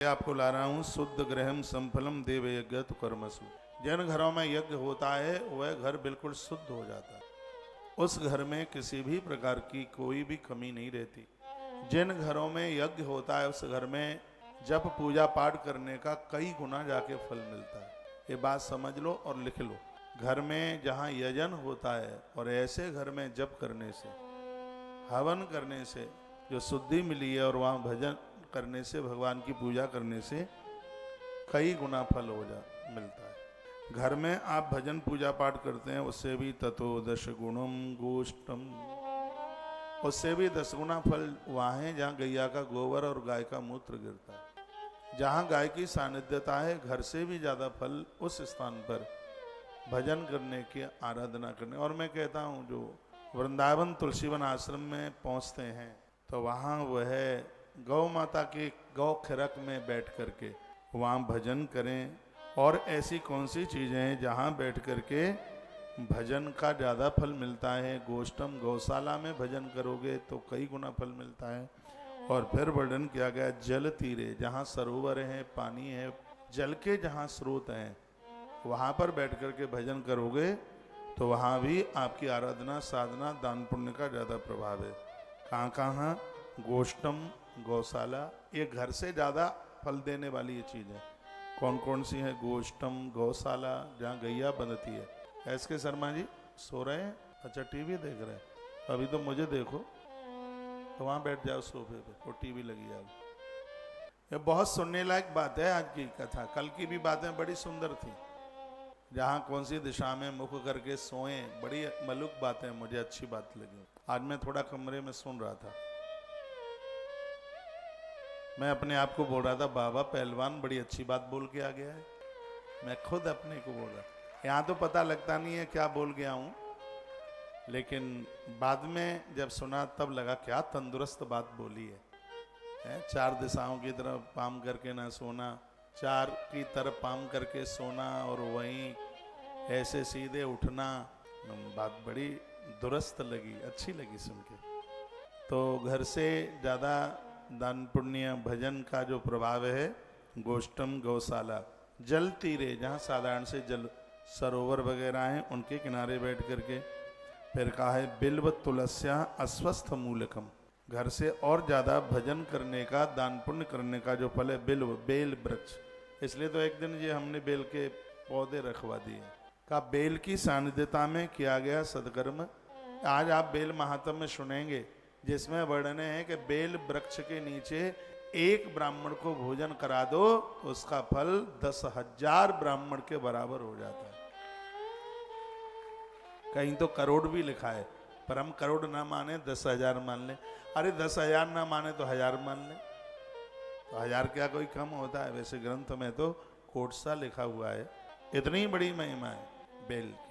आपको ला रहा हूँ शुद्ध ग्रहम संफलम देव यज्ञ तो कर्मसु। जिन घरों में यज्ञ होता है वह घर बिल्कुल शुद्ध हो जाता है, उस घर में किसी भी प्रकार की कोई भी कमी नहीं रहती। जिन घरों में यज्ञ होता है उस घर में जप पूजा पाठ करने का कई गुना जाके फल मिलता है। ये बात समझ लो और लिख लो। घर में जहाँ यजन होता है और ऐसे घर में जप करने से, हवन करने से जो शुद्धि मिली है और वहाँ भजन करने से, भगवान की पूजा करने से कई गुना फल मिलता है। घर में आप भजन पूजा पाठ करते हैं उससे भी ततो दश गुणम गोष्ठम, उससे भी 10 गुना फल वहाँ है जहाँ गैया का गोबर और गाय का मूत्र गिरता है। जहाँ गाय की सानिध्यता है घर से भी ज़्यादा फल उस स्थान पर भजन करने की, आराधना करने। और मैं कहता हूँ जो वृंदावन तुलसीवन आश्रम में पहुँचते हैं तो वहाँ वह गौ माता के गौ खिरक में बैठ करके वहाँ भजन करें। और ऐसी कौन सी चीज़ें हैं जहाँ बैठ करके भजन का ज़्यादा फल मिलता है? गोष्ठम, गौशाला में भजन करोगे तो कई गुना फल मिलता है। और फिर वर्णन किया गया जल तीरे, जहाँ सरोवर है, पानी है, जल के जहाँ स्रोत हैं वहाँ पर बैठ करके भजन करोगे तो वहाँ भी आपकी आराधना, साधना, दान पुण्य का ज़्यादा प्रभाव है। कहाँ कहाँ? गोष्ठम, गौशाला, ये घर से ज़्यादा फल देने वाली ये चीज़ है। कौन कौन सी है? गोष्ठम, गौशाला, जहाँ गैया बंधती है। एस के शर्मा जी सो रहे हैं? अच्छा, टीवी देख रहे हैं। अभी तो मुझे देखो, तो वहाँ बैठ जाओ सोफे पे, वो टीवी लगी जाओ। ये बहुत सुनने लायक बात है आज की कथा। कल की भी बातें बड़ी सुंदर थी, जहाँ कौन सी दिशा में मुख करके सोएं, बड़ी मलुक बातें मुझे अच्छी बात लगी। आज मैं थोड़ा कमरे में सुन रहा था, मैं अपने आप को बोल रहा था बाबा पहलवान बड़ी अच्छी बात बोल के आ गया है। मैं खुद अपने को बोल रहा, यहाँ तो पता लगता नहीं है क्या बोल गया हूँ, लेकिन बाद में जब सुना तब लगा क्या तंदुरुस्त बात बोली है। 4 दिशाओं की तरफ पाम करके ना सोना, 4 की तरफ पाम करके सोना और वहीं ऐसे सीधे उठना, बात बड़ी दुरुस्त लगी, अच्छी लगी सुन के। तो घर से ज़्यादा दान पुण्य भजन का जो प्रभाव है, गोष्ठम, गौशाला, जल तीरे, जहाँ साधारण से जल सरोवर वगैरह हैं उनके किनारे बैठ करके। फिर कहा है बिल्व तुलस्या अस्वस्थ मूलकम, घर से और ज़्यादा भजन करने का, दान पुण्य करने का जो फल है बिल्व, बेल वृक्ष। इसलिए तो एक दिन ये हमने बेल के पौधे रखवा दिए। कहा बेल की सानिध्यता में किया गया सदकर्म। आज आप बेल महात्म्य में सुनेंगे जिसमें वर्णन है कि बेल वृक्ष के नीचे एक ब्राह्मण को भोजन करा दो तो उसका फल 10,000 ब्राह्मण के बराबर हो जाता है। कहीं तो करोड़ भी लिखा है, पर हम करोड़ ना माने, 10,000 मान ले। अरे 10,000 ना माने तो 1000 मान ले, तो 1000 क्या कोई कम होता है? वैसे ग्रंथ में तो कोट सा लिखा हुआ है। इतनी बड़ी महिमा है बेल की।